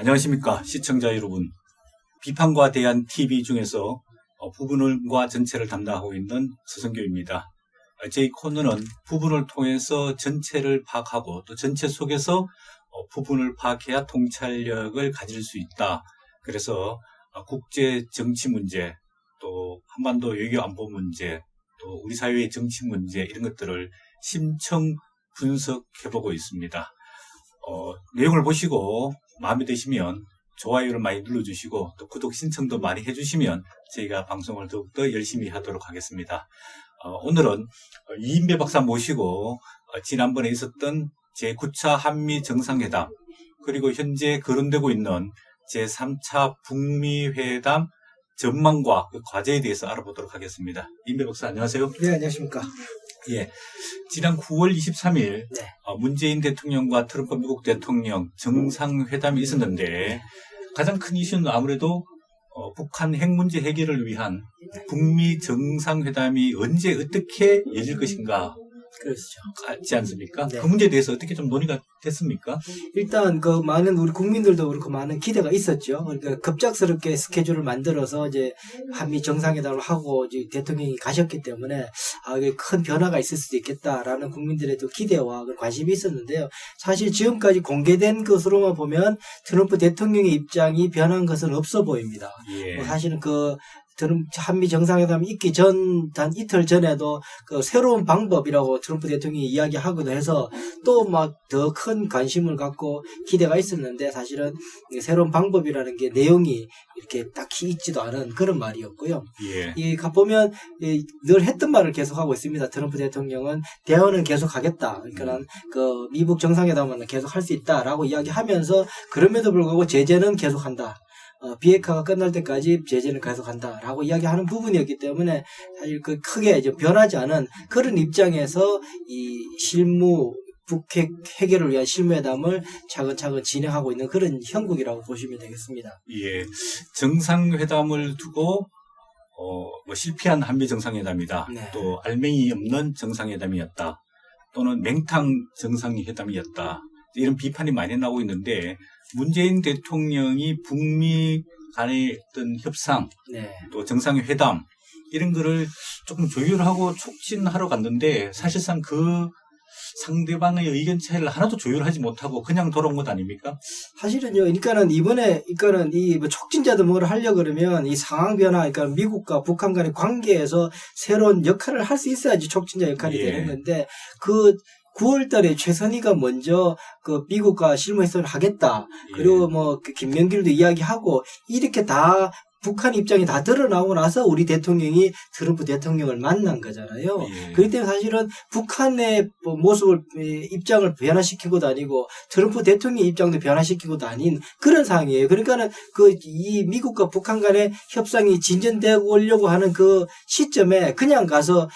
안녕하십니까 시청자 여러분. 비판과 대안 TV 중에서 부분과 전체를 담당하고 있는 서성교입니다. 저희 코너는 부분을 통해서 전체를 파악하고 또 전체 속에서 부분을 파악해야 통찰력을 가질 수 있다. 그래서 국제 정치 문제, 또 한반도 외교 안보 문제, 또 우리 사회의 정치 문제 이런 것들을 심층 분석해보고 있습니다. 내용을 보시고 마음에 드시면 좋아요를 많이 눌러주시고 또 구독 신청도 많이 해주시면 저희가 방송을 더욱더 열심히 하도록 하겠습니다. 오늘은 이인배 박사 모시고 지난번에 있었던 제9차 한미 정상회담 그리고 현재 거론되고 있는 제3차 북미 회담 전망과 그 과제에 대해서 알아보도록 하겠습니다. 이인배 박사 안녕하세요. 네, 안녕하십니까. 예, 지난 9월 23일 문재인 대통령과 트럼프 미국 대통령 정상회담이 있었는데 가장 큰 이슈는 아무래도 북한 핵 문제 해결을 위한 북미 정상회담이 언제 어떻게 열릴 것인가 그렇죠. 같지 않습니까? 네. 그 문제에 대해서 어떻게 좀 논의가 됐습니까? 일단 그 많은 우리 국민들도 그렇고 많은 기대가 있었죠. 그러니까 급작스럽게 스케줄을 만들어서 이제 한미 정상회담을 하고 이제 대통령이 가셨기 때문에 이게 큰 변화가 있을 수도 있겠다라는 국민들의 또 기대와 관심이 있었는데요. 사실 지금까지 공개된 것으로만 보면 트럼프 대통령의 입장이 변한 것은 없어 보입니다. 예. 사실은 한미 정상회담이 있기 단 이틀 전에도 그 새로운 방법이라고 트럼프 대통령이 이야기하기도 해서 또 막 더 큰 관심을 갖고 기대가 있었는데 사실은 새로운 방법이라는 게 내용이 이렇게 딱히 있지도 않은 그런 말이었고요. 예. 보면 늘 했던 말을 계속하고 있습니다. 트럼프 대통령은 대화는 계속하겠다. 그러니까 그 미국 정상회담은 계속 할 수 있다라고 이야기하면서 그럼에도 불구하고 제재는 계속한다. 비핵화가 끝날 때까지 제재는 계속한다라고 이야기하는 부분이었기 때문에 사실 그 크게 이제 변하지 않은 그런 입장에서 이 북핵 해결을 위한 실무회담을 차근차근 진행하고 있는 그런 형국이라고 보시면 되겠습니다. 예. 정상회담을 두고 실패한 한미 정상회담이다. 네. 또 알맹이 없는 정상회담이었다. 또는 맹탕 정상회담이었다. 이런 비판이 많이 나오고 있는데 문재인 대통령이 북미 간의 어떤 협상, 네. 또 정상회담 이런 거를 조금 조율하고 촉진하러 갔는데 사실상 그 상대방의 의견 차이를 하나도 조율하지 못하고 그냥 돌아온 것 아닙니까? 사실은요, 그러니까는 이 촉진자도 뭘 하려 그러면 이 상황 변화, 그러니까 미국과 북한 간의 관계에서 새로운 역할을 할 수 있어야지 촉진자 역할이 되는 건데 9월 달에 최선희가 먼저 그 미국과 실무회담을 하겠다. 그리고 김명길도 이야기하고 이렇게 다 북한 입장이 다 드러나고 나서 우리 대통령이 트럼프 대통령을 만난 거잖아요. 그렇기 때문에 사실은 북한의 모습을, 입장을 변화시키고 다니고 트럼프 대통령의 입장도 변화시키고 다닌 그런 상황이에요. 그러니까는 이 미국과 북한 간의 협상이 진전되고 오려고 하는 그 시점에 그냥 가서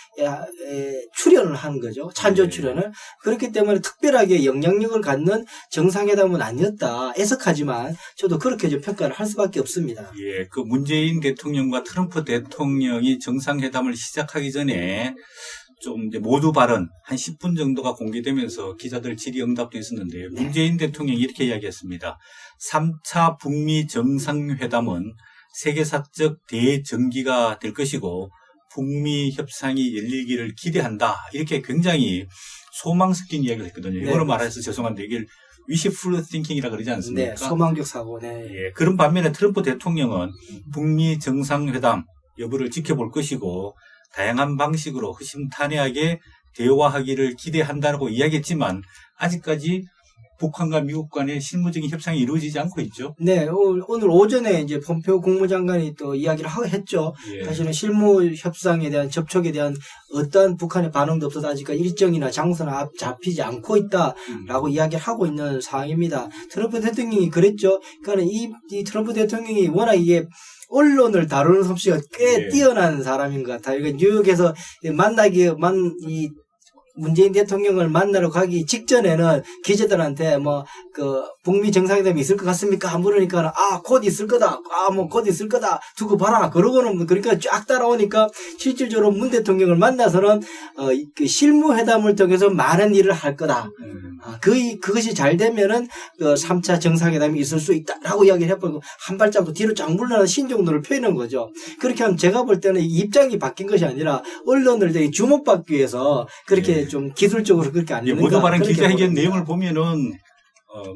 출연을 하는 거죠. 찬조 출연을. 그렇기 때문에 특별하게 영향력을 갖는 정상회담은 아니었다. 애석하지만 저도 그렇게 좀 평가를 할 수밖에 없습니다. 예, 문재인 대통령과 트럼프 대통령이 정상회담을 시작하기 전에 좀 이제 모두 발언 한 10분 정도가 공개되면서 기자들 질의응답도 있었는데요. 문재인 대통령이 이렇게 이야기했습니다. 3차 북미 정상회담은 세계사적 대정기가 될 것이고 북미 협상이 열리기를 기대한다. 이렇게 굉장히 소망 섞인 이야기를 했거든요. 이거로 말해서 죄송한데 이게 wishful thinking이라 그러지 않습니까? 네, 소망적 사고. 네. 예, 그런 반면에 트럼프 대통령은 북미 정상회담 여부를 지켜볼 것이고 다양한 방식으로 허심탄회하게 대화하기를 기대한다고 이야기했지만 아직까지 북한과 미국 간의 실무적인 협상이 이루어지지 않고 있죠. 네, 오늘 오전에 이제 폼페오 국무장관이 또 이야기를 했죠. 사실은 실무 협상에 대한 접촉에 대한 어떠한 북한의 반응도 없어서 아직까지 일정이나 장소나 잡히지 않고 있다라고 이야기를 하고 있는 상황입니다. 트럼프 대통령이 그랬죠. 그러니까 이 트럼프 대통령이 워낙 이게 언론을 다루는 솜씨가 꽤 뛰어난 사람인 것 같아요. 그러니까 뉴욕에서 문재인 대통령을 만나러 가기 직전에는 기자들한테 북미 정상회담이 있을 것 같습니까? 물으니까 곧 있을 거다. 뭐 곧 있을 거다. 두고 봐라. 그러고는 그러니까 쫙 따라오니까 실질적으로 문 대통령을 만나서는 그 실무회담을 통해서 많은 일을 할 거다. 그것이 잘 되면은 3차 정상회담이 있을 수 있다라고 이야기를 해버리고 한 발자국 뒤로 쫙 물러나는 신중도를 표현한 거죠. 그렇게 하면 제가 볼 때는 입장이 바뀐 것이 아니라 언론을 되게 주목받기 위해서 그렇게 좀 기술적으로 그렇게 안 되는가. 모두 발언 기자회견 내용을 보면은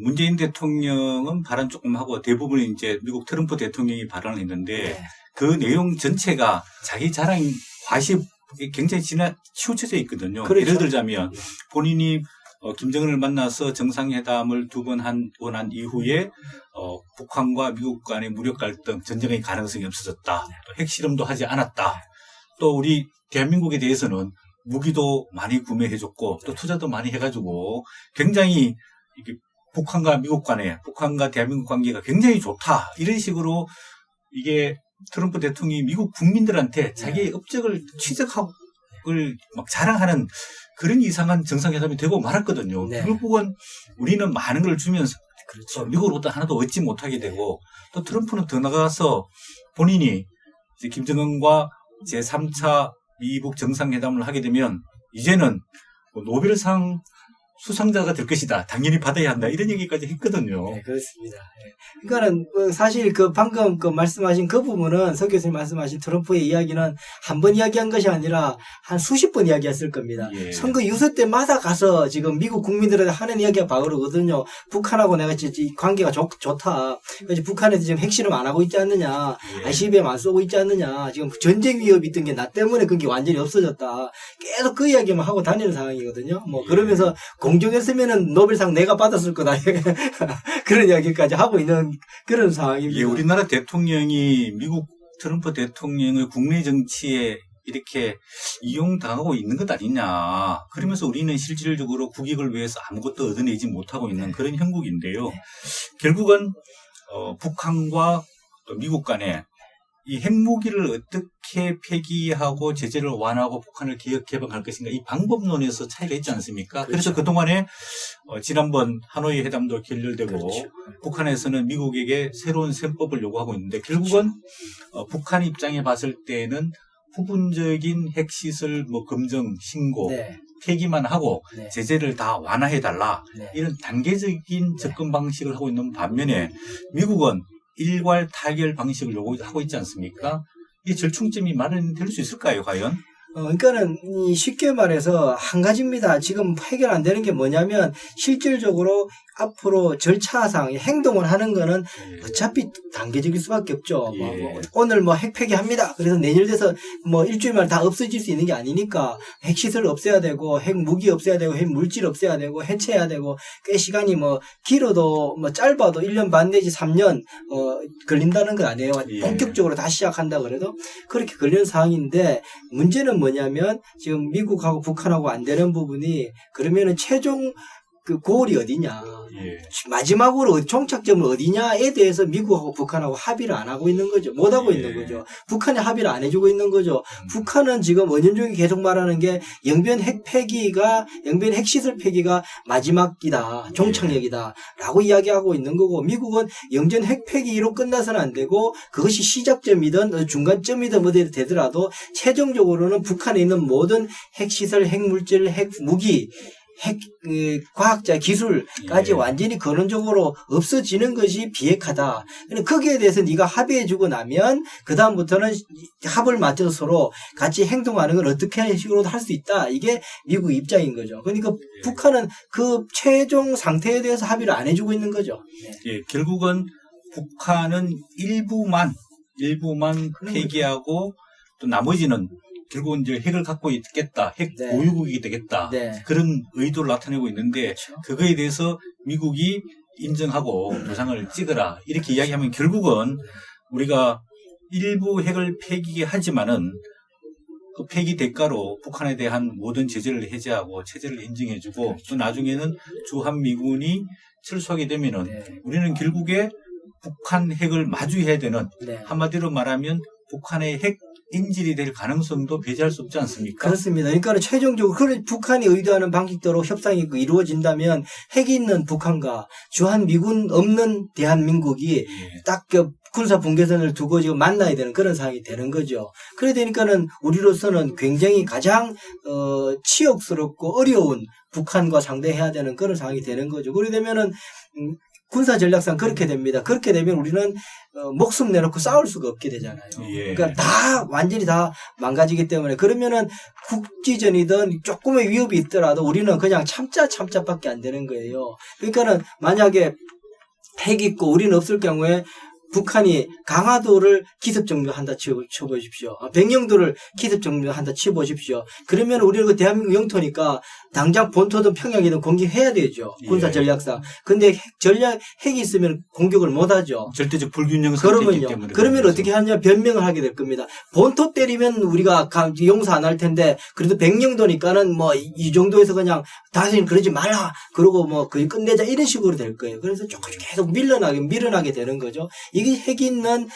문재인 대통령은 발언 조금 하고 대부분 이제 미국 트럼프 대통령이 발언을 했는데 그 내용 전체가 자기 자랑 과시에 굉장히 치우쳐져 있거든요. 그렇죠. 예를 들자면 본인이 김정은을 만나서 정상회담을 두 번 한 이후에 북한과 미국 간의 무력 갈등, 전쟁의 가능성이 없어졌다. 또 핵실험도 하지 않았다. 또 우리 대한민국에 대해서는 무기도 많이 구매해줬고 또 투자도 많이 해가지고 굉장히 이게 북한과 대한민국 관계가 굉장히 좋다. 이런 식으로 이게 트럼프 대통령이 미국 국민들한테 자기의 업적을 막 자랑하는 그런 이상한 정상회담이 되고 말았거든요. 네. 결국은 우리는 많은 걸 주면서 그렇죠. 미국으로부터 하나도 얻지 못하게 되고 또 트럼프는 더 나가서 본인이 이제 김정은과 제3차 미북 정상회담을 하게 되면 이제는 노벨상 수상자가 될 것이다. 당연히 받아야 한다. 이런 얘기까지 했거든요. 네, 그렇습니다. 그러니까는 사실 방금 말씀하신 그 부분은 서 교수님 말씀하신 트럼프의 이야기는 한 번 이야기한 것이 아니라 한 수십 번 이야기했을 겁니다. 예. 선거 유세 때마다 가서 지금 미국 국민들한테 하는 이야기가 바로거든요. 북한하고 내가 관계가 좋다. 그래서 북한에서 지금 핵실험 안 하고 있지 않느냐. ICBM 안 쏘고 있지 않느냐. 지금 전쟁 위협이 있던 게 나 때문에 그게 완전히 없어졌다. 계속 그 이야기만 하고 다니는 상황이거든요. 그러면서 공정했으면은 노벨상 내가 받았을 거다. 그런 이야기까지 하고 있는 그런 상황입니다. 예, 우리나라 대통령이 미국 트럼프 대통령의 국내 정치에 이렇게 이용당하고 있는 것 아니냐. 그러면서 우리는 실질적으로 국익을 위해서 아무것도 얻어내지 못하고 있는 그런 형국인데요. 결국은 북한과 미국 간에 이 핵무기를 어떻게 폐기하고 제재를 완화하고 북한을 개방할 것인가 이 방법론에서 차이가 있지 않습니까? 그렇죠. 그래서 그동안에 지난번 하노이 회담도 결렬되고 그렇죠. 북한에서는 미국에게 새로운 셈법을 요구하고 있는데 결국은 북한 입장에 봤을 때는 부분적인 핵시설 검증, 신고, 네. 폐기만 하고 네. 제재를 다 완화해달라. 네. 이런 단계적인 접근 방식을 하고 있는 반면에 미국은 일괄 타결 방식을 요구하고 있지 않습니까? 이 절충점이 마련될 수 있을까요, 과연? 그러니까는 쉽게 말해서 한 가지입니다. 지금 해결 안 되는 게 뭐냐면 실질적으로 앞으로 절차상 행동을 하는 거는 어차피 단계적일 수밖에 없죠. 예. 오늘 핵 폐기합니다. 그래서 내일 돼서 일주일 만에 다 없어질 수 있는 게 아니니까 핵시설 없애야 되고 핵 무기 없애야 되고 핵 물질 없애야 되고 해체해야 되고 꽤 시간이 길어도 짧아도 1년 반 내지 3년 걸린다는 거 아니에요. 예. 본격적으로 다시 시작한다 그래도 그렇게 걸리는 상황인데 문제는 뭐냐면 지금 미국하고 북한하고 안 되는 부분이 그러면은 최종 고울이 어디냐. 예. 마지막으로 종착점은 어디냐에 대해서 미국하고 북한하고 합의를 안 하고 있는 거죠. 못 하고 있는 거죠. 북한이 합의를 안 해주고 있는 거죠. 북한은 지금 은연중에 계속 말하는 게 영변 핵시설 폐기가 마지막이다. 종착역이다. 라고 이야기하고 있는 거고 미국은 영전 핵 폐기로 끝나서는 안 되고 그것이 시작점이든 중간점이든 어디 되더라도 최종적으로는 북한에 있는 모든 핵시설, 핵물질, 핵무기 과학자 기술까지 완전히 근원적으로 없어지는 것이 비핵화다. 거기에 대해서 네가 합의해주고 나면 그 다음부터는 합을 맞춰서 서로 같이 행동하는 걸 어떻게 식으로도 할 수 있다. 이게 미국 입장인 거죠. 그러니까 북한은 그 최종 상태에 대해서 합의를 안 해주고 있는 거죠. 예, 결국은 북한은 일부만 폐기하고 또 나머지는 결국은 이제 핵을 갖고 있겠다. 핵 네. 보유국이 되겠다. 네. 그런 의도를 나타내고 있는데 그렇죠. 그거에 대해서 미국이 인정하고 도장을 찍어라. 이렇게 이야기하면 결국은 우리가 일부 핵을 폐기하지만은 그 폐기 대가로 북한에 대한 모든 제재를 해제하고 체제를 인정해주고 또 나중에는 주한미군이 철수하게 되면은 우리는 결국에 북한 핵을 마주해야 되는 네. 한마디로 말하면 북한의 핵 인질이 될 가능성도 배제할 수 없지 않습니까? 그렇습니다. 그러니까 최종적으로 북한이 의도하는 방식대로 협상이 이루어진다면 핵이 있는 북한과 주한 미군 없는 대한민국이 예. 딱 그 군사 분계선을 두고 지금 만나야 되는 그런 상황이 되는 거죠. 그래 되니까는 우리로서는 굉장히 가장 치욕스럽고 어려운 북한과 상대해야 되는 그런 상황이 되는 거죠. 그래 되면은 군사 전략상 그렇게 됩니다. 그렇게 되면 우리는 목숨 내놓고 싸울 수가 없게 되잖아요. 예. 그러니까 다 완전히 다 망가지기 때문에 그러면은 국지전이든 조금의 위협이 있더라도 우리는 그냥 참자밖에 안 되는 거예요. 그러니까는 만약에 핵 있고 우리는 없을 경우에 북한이 강화도를 기습정료한다 쳐보십시오. 백령도를 기습정료한다 쳐보십시오. 그러면 우리는 그 대한민국 영토니까 당장 본토든 평양이든 공격해야 되죠. 군사 전략상. 근데 핵이 있으면 공격을 못 하죠. 절대적 불균형 상태이기 때문에. 그러면 그러면 어떻게 하냐 변명을 하게 될 겁니다. 본토 때리면 우리가 용서 안 할 텐데 그래도 백령도니까는 뭐 이 정도에서 그냥 다시는 그러지 말라. 그러고 뭐 거의 끝내자 이런 식으로 될 거예요. 그래서 조금 계속 밀어나게 되는 거죠. 이게 핵이 있는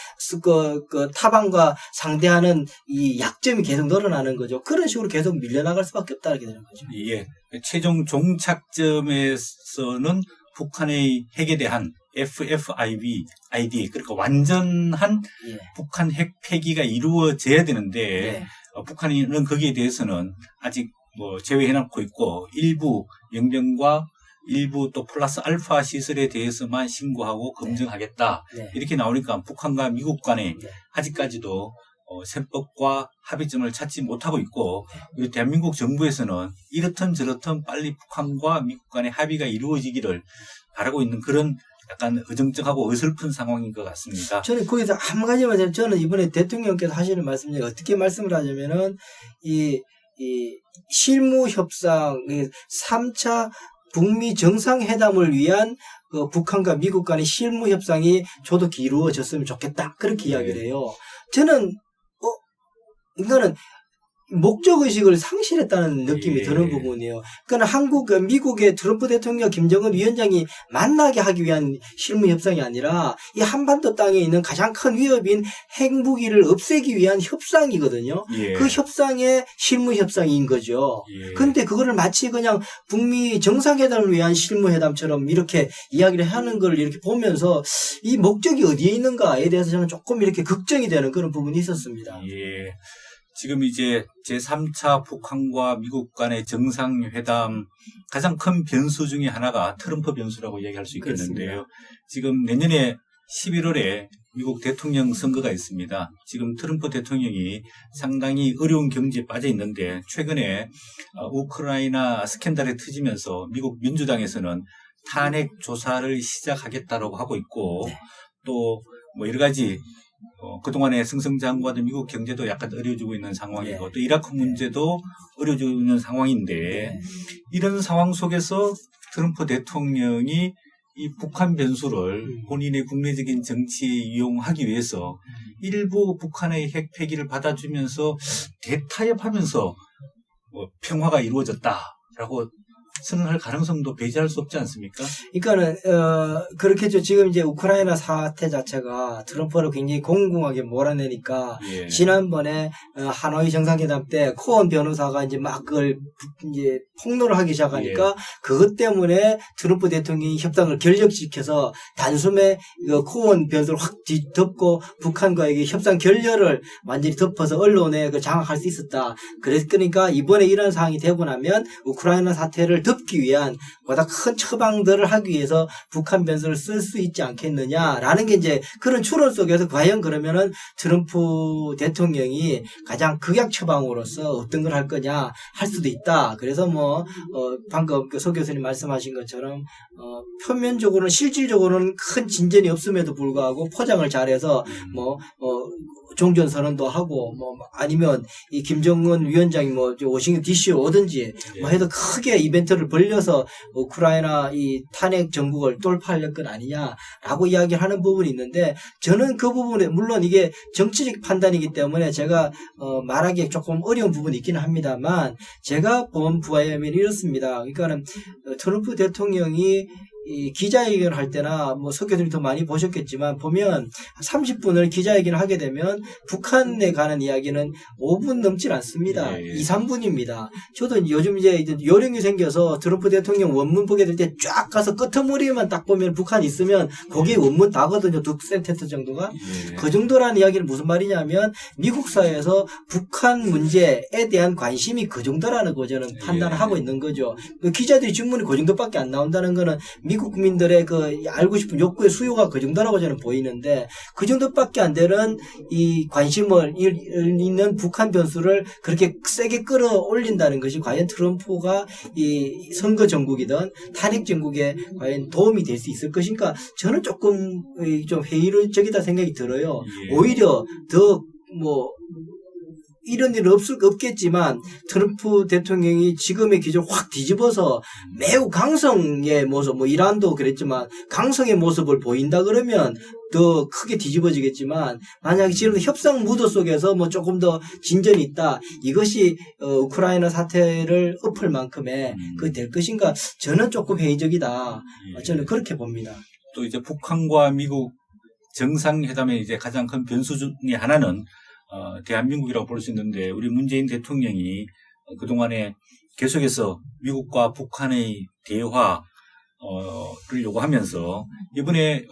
그 타방과 상대하는 이 약점이 계속 늘어나는 거죠. 그런 식으로 계속 밀려나갈 수밖에 없다 이렇게 되는 거죠. 예. 최종 종착점에서는 북한의 핵에 대한 FFID 그러니까 완전한 예. 북한 핵 폐기가 이루어져야 되는데 예. 북한은 거기에 대해서는 아직 뭐 제외해놓고 있고 일부 영변과 일부 또 플러스 알파 시설에 대해서만 신고하고 검증하겠다. 네. 이렇게 나오니까 북한과 미국 간에 네. 아직까지도 세법과 합의점을 찾지 못하고 있고 그리고 대한민국 정부에서는 이렇든 저렇든 빨리 북한과 미국 간의 합의가 이루어지기를 바라고 있는 그런 약간 어정쩡하고 어설픈 상황인 것 같습니다. 저는 거기서 한 가지만 저는 이번에 대통령께서 하시는 말씀 중에 어떻게 말씀을 하냐면은 이 실무 협상 3차 북미 정상회담을 위한 그 북한과 미국 간의 실무 협상이 조속히 이루어졌으면 좋겠다. 그렇게 이야기를 해요. 저는 이거는 목적의식을 상실했다는 느낌이 드는 부분이에요. 그러니까 미국의 트럼프 대통령 김정은 위원장이 만나게 하기 위한 실무 협상이 아니라 이 한반도 땅에 있는 가장 큰 위협인 핵무기를 없애기 위한 협상이거든요. 예. 그 협상의 실무 협상인 거죠. 예. 그런데 그거를 마치 그냥 북미 정상회담을 위한 실무회담처럼 이렇게 이야기를 하는 걸 이렇게 보면서 이 목적이 어디에 있는가에 대해서 저는 조금 이렇게 걱정이 되는 그런 부분이 있었습니다. 예. 지금 이제 제3차 북한과 미국 간의 정상회담 가장 큰 변수 중에 하나가 트럼프 변수라고 이야기할 수 있겠는데요. 그렇습니다. 지금 내년에 11월에 미국 대통령 선거가 있습니다. 지금 트럼프 대통령이 상당히 어려운 경지에 빠져 있는데 최근에 우크라이나 스캔들에 터지면서 미국 민주당에서는 탄핵 조사를 시작하겠다라고 하고 있고 네. 또 뭐 여러 가지 그동안의 승승장구하던 미국 경제도 약간 어려워지고 있는 상황이고 네. 또 이라크 문제도 어려워지고 있는 상황인데 네. 이런 상황 속에서 트럼프 대통령이 이 북한 변수를 본인의 국내적인 정치에 이용하기 위해서 일부 북한의 핵 폐기를 받아주면서 대타협하면서 평화가 이루어졌다라고 선언할 가능성도 배제할 수 없지 않습니까? 그러니까는 그렇겠죠. 지금 이제 우크라이나 사태 자체가 트럼프를 굉장히 공공하게 몰아내니까 예. 지난번에 하노이 정상회담 때 코언 변호사가 이제 막 그걸 이제 폭로를 하기 시작하니까 예. 그것 때문에 트럼프 대통령이 협상을 결력시켜서 단숨에 코언 변호사를 확 덮고 북한과의 협상 결렬을 완전히 덮어서 언론에 장악할 수 있었다. 그러니까 이번에 이런 상황이 되고 나면 우크라이나 사태를 덮기 위한 보다 큰 처방들을 하기 위해서 북한 변수를 쓸 수 있지 않겠느냐라는 게 이제 그런 추론 속에서 과연 그러면은 트럼프 대통령이 가장 극약 처방으로서 어떤 걸 할 거냐 할 수도 있다. 그래서 방금 소 교수님 말씀하신 것처럼 표면적으로는 실질적으로는 큰 진전이 없음에도 불구하고 포장을 잘해서 종전선언도 하고 아니면 이 김정은 위원장이 워싱턴 DC 오든지 해도 크게 이벤트를 벌려서 우크라이나 이 탄핵 정국을 돌파할 것 아니냐라고 이야기를 하는 부분이 있는데 저는 그 부분에 물론 이게 정치적 판단이기 때문에 제가 말하기 조금 어려운 부분이 있기는 합니다만 제가 본 부하에는 이렇습니다. 그러니까는 트럼프 대통령이 이 기자회견을 할 때나 뭐 석 교수님 더 많이 보셨겠지만 보면 30분을 기자회견을 하게 되면 북한에 관한 이야기는 5분 넘질 않습니다. 예. 2, 3분입니다. 저도 요즘 이제 요령이 생겨서 트럼프 대통령 원문 보게 될 때 쫙 가서 끄트머리만 딱 보면 북한 있으면 거기에 원문 다거든요. 두 센텐스 정도가. 예. 그 정도라는 이야기는 무슨 말이냐면 미국 사회에서 북한 문제에 대한 관심이 그 정도라는 거 저는 판단을 하고 있는 거죠. 그 기자들이 질문이 그 정도밖에 안 나온다는 거는 미국 국민들의 그 알고 싶은 욕구의 수요가 그 정도라고 저는 보이는데 그 정도밖에 안 되는 이 관심을 있는 북한 변수를 그렇게 세게 끌어올린다는 것이 과연 트럼프가 이 선거 전국이든 탄핵 전국에 과연 도움이 될 수 있을 것인가 저는 조금 좀 회의적이다 생각이 들어요. 예. 오히려 더 뭐 이런 일은 없겠지만 트럼프 대통령이 지금의 기조를 확 뒤집어서 매우 강성의 모습, 뭐 이란도 그랬지만 강성의 모습을 보인다 그러면 더 크게 뒤집어지겠지만 만약에 지금 협상 무드 속에서 뭐 조금 더 진전이 있다. 이것이 우크라이나 사태를 엎을 만큼의 그 될 것인가 저는 조금 회의적이다. 예. 저는 그렇게 봅니다. 또 이제 북한과 미국 정상회담의 이제 가장 큰 변수 중에 하나는 대한민국이라고 볼 수 있는데 우리 문재인 대통령이 그동안에 계속해서 미국과 북한의 대화를 요구하면서 이번에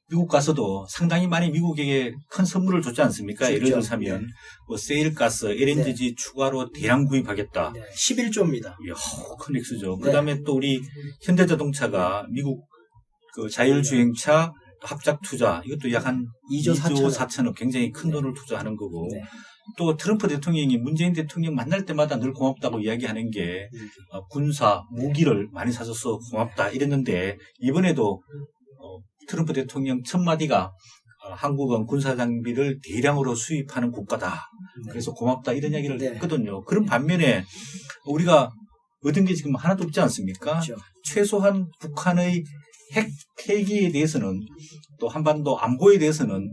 미국 가서도 상당히 많이 미국에게 큰 선물을 줬지 않습니까? 예를 들자면 뭐 세일가스, LNG 추가로 대량 구입하겠다. 11조입니다. 이야, 큰 액수죠. 네. 그다음에 또 우리 현대자동차가 미국 그 자율주행차 합작 투자 이것도 약 한 2조 4천억 굉장히 큰 돈을 투자하는 거고 네. 또 트럼프 대통령이 문재인 대통령 만날 때마다 늘 고맙다고 이야기하는 게 군사 무기를 많이 사줘서 고맙다 이랬는데 이번에도 트럼프 대통령 첫 마디가 한국은 군사 장비를 대량으로 수입하는 국가다. 그래서 고맙다 이런 이야기를 했거든요. 그런 반면에 우리가 얻은 게 지금 하나도 없지 않습니까? 그렇죠. 최소한 북한의 핵기에 대해서는 또 한반도 안보에 대해서는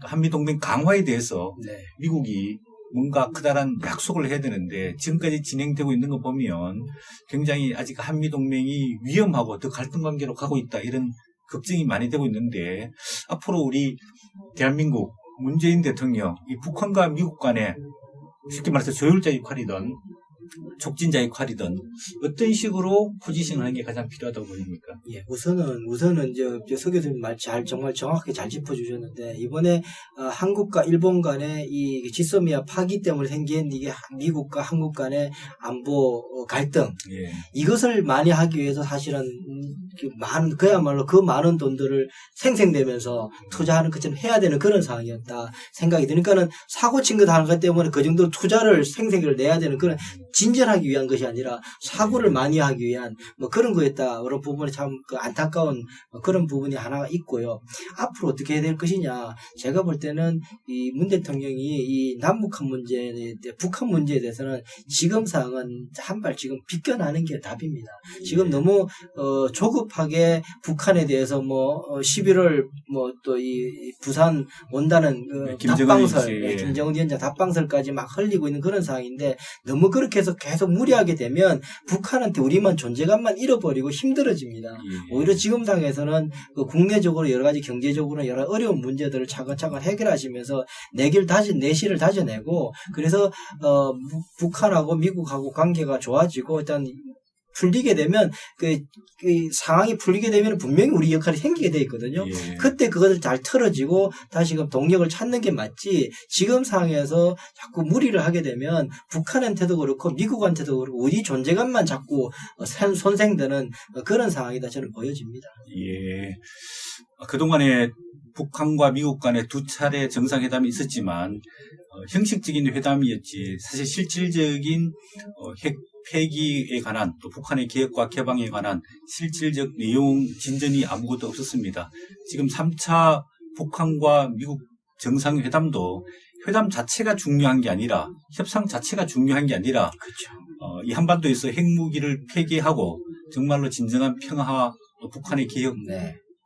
또 한미동맹 강화에 대해서 미국이 뭔가 크다란 약속을 해야 되는데 지금까지 진행되고 있는 거 보면 굉장히 아직 한미동맹이 위험하고 더 갈등 관계로 가고 있다 이런 걱정이 많이 되고 있는데 앞으로 우리 대한민국 문재인 대통령 이 북한과 미국 간에 쉽게 말해서 조율자 역할이든 촉진자 역할이든 어떤 식으로 포지션을 하는 게 가장 필요하다고 보입니까? 예, 우선은 서 교수님 정말 정확하게 잘 짚어주셨는데 이번에 한국과 일본 간의 이 지소미아 파기 때문에 생긴 이게 미국과 한국 간의 안보 갈등 이것을 많이 하기 위해서 사실은 그야말로 그 많은 돈들을 생생내면서 투자하는 것처럼 해야 되는 그런 상황이었다 생각이 드니까는 사고 친 것 하는 것 때문에 그 정도 투자를 생색을 내야 되는 그런 진전하기 위한 것이 아니라 사고를 많이 하기 위한 뭐 그런 거였다. 그런 부분이 참 안타까운 그런 부분이 하나가 있고요. 앞으로 어떻게 해야 될 것이냐. 제가 볼 때는 이 문 대통령이 이 남북한 문제, 북한 문제에 대해서는 지금 상황은 한 발 지금 비껴나는 게 답입니다. 지금 너무 조급하게 북한에 대해서 뭐 11월 뭐 또 이 부산 온다는 그 답방설, 김정은 위원장 답방설까지 막 흘리고 있는 그런 상황인데 너무 그렇게 해서 계속 무리하게 되면 북한한테 우리만 존재감만 잃어버리고 힘들어집니다. 오히려 지금 상황에서는 그 국내적으로 여러 가지 경제적으로 여러 어려운 문제들을 차근차근 해결하시면서 내실을 다져내고 그래서 북한하고 미국하고 관계가 좋아지고 일단 풀리게 되면 그 상황이 풀리게 되면 분명히 우리 역할이 생기게 돼 있거든요. 그때 그것을 잘 털어지고 다시금 동력을 찾는 게 맞지 지금 상황에서 자꾸 무리를 하게 되면 북한한테도 그렇고 미국한테도 그렇고 우리 존재감만 자꾸 손생되는 그런 상황이다 저는 보여집니다. 예. 그동안에 북한과 미국 간에 두 차례 정상회담이 있었지만 형식적인 회담이었지 사실 실질적인 핵 폐기에 관한 또 북한의 개혁과 개방에 관한 실질적 내용 진전이 아무것도 없었습니다. 지금 3차 북한과 미국 정상회담도 회담 자체가 중요한 게 아니라 협상 자체가 중요한 게 아니라 그렇죠. 이 한반도에서 핵무기를 폐기하고 정말로 진정한 평화 또 북한의 개혁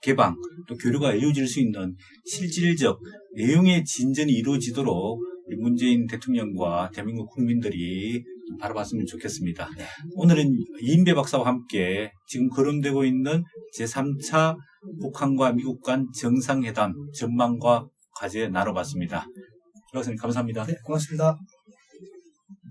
개방 또 교류가 이루어질 수 있는 실질적 내용의 진전이 이루어지도록 문재인 대통령과 대한민국 국민들이 바라봤으면 좋겠습니다. 네. 오늘은 이인배 박사와 함께 지금 거론되고 있는 제3차 북한과 미국 간 정상회담 전망과 과제 나눠봤습니다. 박사님 감사합니다. 네, 고맙습니다.